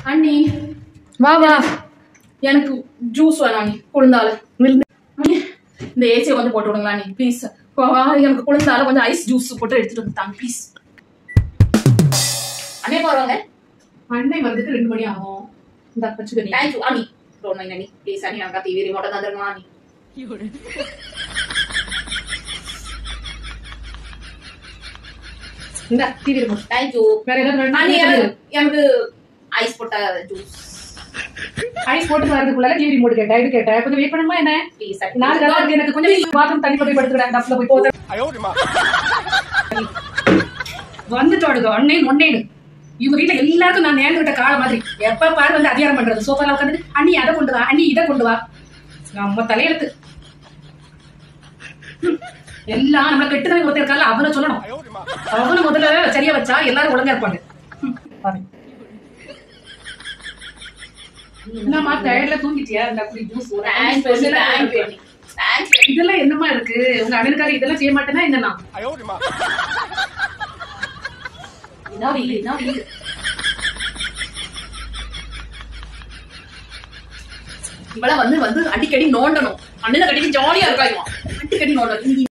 அண்ணி வா வா, எனக்கு ஜூஸ் வேணும் அண்ணி, குளிர்ந்தால. இந்த ஏசியை வந்து போட்டு விடுங்களா அண்ணி ப்ளீஸ். எனக்கு குளிர்ந்தால கொஞ்சம் ஐஸ் ஜூஸ் போட்டு எடுத்துட்டு வந்து தாங்க ப்ளீஸ். அண்ணே போறவங்க அண்ணே வந்துட்டு 2 மணி ஆகும். இந்த பச்சுக்கறி தேங்க்யூ அண்ணி. ரொம்ப அண்ணி ப்ளீஸ் அண்ணி, எனக்கு டிவி ரிமோட் தந்துருமா அண்ணி. இந்த டிவி ரிமோட். தேங்க்யூ. வேற ஏதாவது அண்ணி வேணுமா? எனக்கு ஐஸ் போட்ட ஜூஸ். ஐஸ் போட்டு வரதுக்குள்ள டிவி ரிமோட் கேட்டா, இது கேட்டா, கொஞ்சம் வெயிட் பண்ணுமா என்ன? ப்ளீஸ் நாலு நாளா இருக்கு, எனக்கு கொஞ்சம் பாத்ரூம் தண்ணி போய் படுத்துக்கிறேன். டப்ல போய் போத வந்துட்டோடுங்க அண்ணே ஒன்னேடு. இவங்க வீட்டுல எல்லாருக்கும் நான் நேர்ந்துகிட்ட கால மாதிரி எப்ப பாரு வந்து அதிகாரம் பண்றது. சோஃபால உட்காந்து அண்ணி அதை கொண்டு வா, அண்ணி இதை கொண்டு வா. நம்ம தலையெழுத்து எல்லாம் நம்மள கெட்டுதான் ஒருத்தர் இருக்கால, அவனை சொல்லணும். அவனை முதல்ல சரியா வச்சா எல்லாரும் ஒழுங்கா இருப்பாங்க. என்னமா டயர்ல தூங்கிட்டியா? இந்த அப்படி ஜூஸ் இதெல்லாம் என்னமா இருக்கு? உங்க அண்ணனுக்காரி இதெல்லாம் செய்ய மாட்டேன்னா என்னன்னா இவள வந்து அடிக்கடி நோண்டணும். அண்ணனை கட்டிக்கு ஜாலியா இருக்காங்க, அடிக்கடி நோண்டணும்.